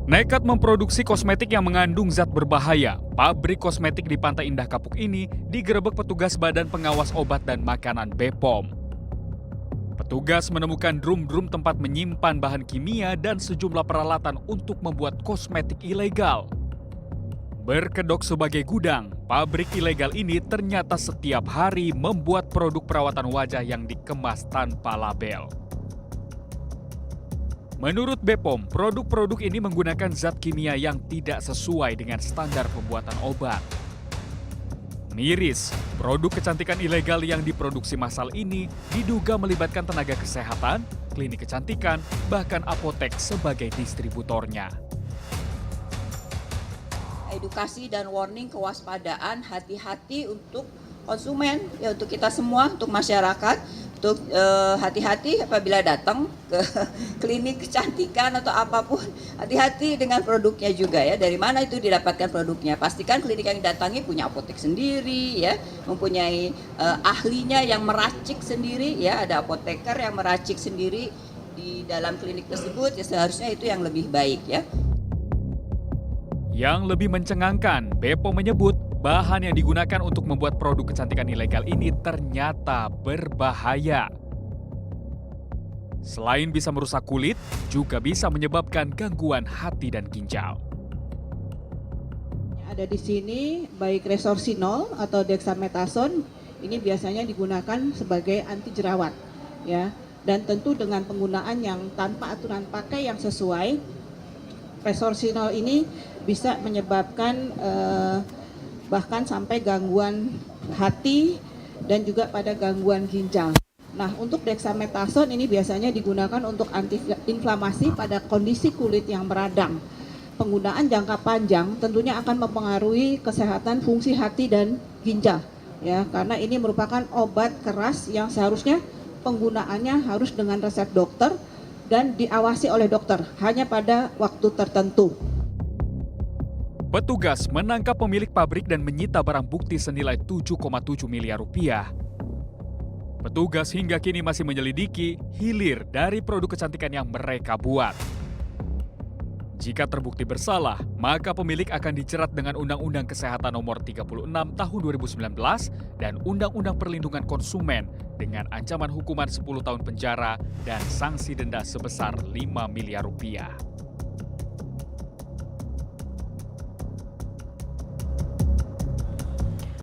Nekat memproduksi kosmetik yang mengandung zat berbahaya, pabrik kosmetik di Pantai Indah Kapuk ini digerebek petugas Badan Pengawas Obat dan Makanan BPOM. Petugas menemukan drum-drum tempat menyimpan bahan kimia dan sejumlah peralatan untuk membuat kosmetik ilegal. Berkedok sebagai gudang, pabrik ilegal ini ternyata setiap hari membuat produk perawatan wajah yang dikemas tanpa label. Menurut BPOM, produk-produk ini menggunakan zat kimia yang tidak sesuai dengan standar pembuatan obat. Miris, produk kecantikan ilegal yang diproduksi massal ini diduga melibatkan tenaga kesehatan, klinik kecantikan, bahkan apotek sebagai distributornya. Edukasi dan warning kewaspadaan, hati-hati untuk konsumen, ya untuk kita semua, untuk masyarakat. Untuk hati-hati apabila datang ke klinik kecantikan atau apapun, hati-hati dengan produknya juga ya. Dari mana itu didapatkan produknya? Pastikan klinik yang didatangi punya apotek sendiri ya, mempunyai ahlinya yang meracik sendiri ya, ada apoteker yang meracik sendiri di dalam klinik tersebut ya, seharusnya itu yang lebih baik ya. Yang lebih mencengangkan, BPOM menyebut bahan yang digunakan untuk membuat produk kecantikan ilegal ini ternyata berbahaya. Selain bisa merusak kulit, juga bisa menyebabkan gangguan hati dan ginjal. Ada di sini baik resorsinol atau dexamethasone, ini biasanya digunakan sebagai anti jerawat ya. Dan tentu dengan penggunaan yang tanpa aturan pakai yang sesuai, resorsinol ini bisa menyebabkan bahkan sampai gangguan hati dan juga pada gangguan ginjal. Nah, untuk dexamethasone ini biasanya digunakan untuk antiinflamasi pada kondisi kulit yang meradang. Penggunaan jangka panjang tentunya akan mempengaruhi kesehatan fungsi hati dan ginjal, ya, karena ini merupakan obat keras yang seharusnya penggunaannya harus dengan resep dokter dan diawasi oleh dokter hanya pada waktu tertentu. Petugas menangkap pemilik pabrik dan menyita barang bukti senilai 7,7 miliar rupiah. Petugas hingga kini masih menyelidiki hilir dari produk kecantikan yang mereka buat. Jika terbukti bersalah, maka pemilik akan dijerat dengan Undang-Undang Kesehatan Nomor 36 Tahun 2019 dan Undang-Undang Perlindungan Konsumen dengan ancaman hukuman 10 tahun penjara dan sanksi denda sebesar 5 miliar rupiah.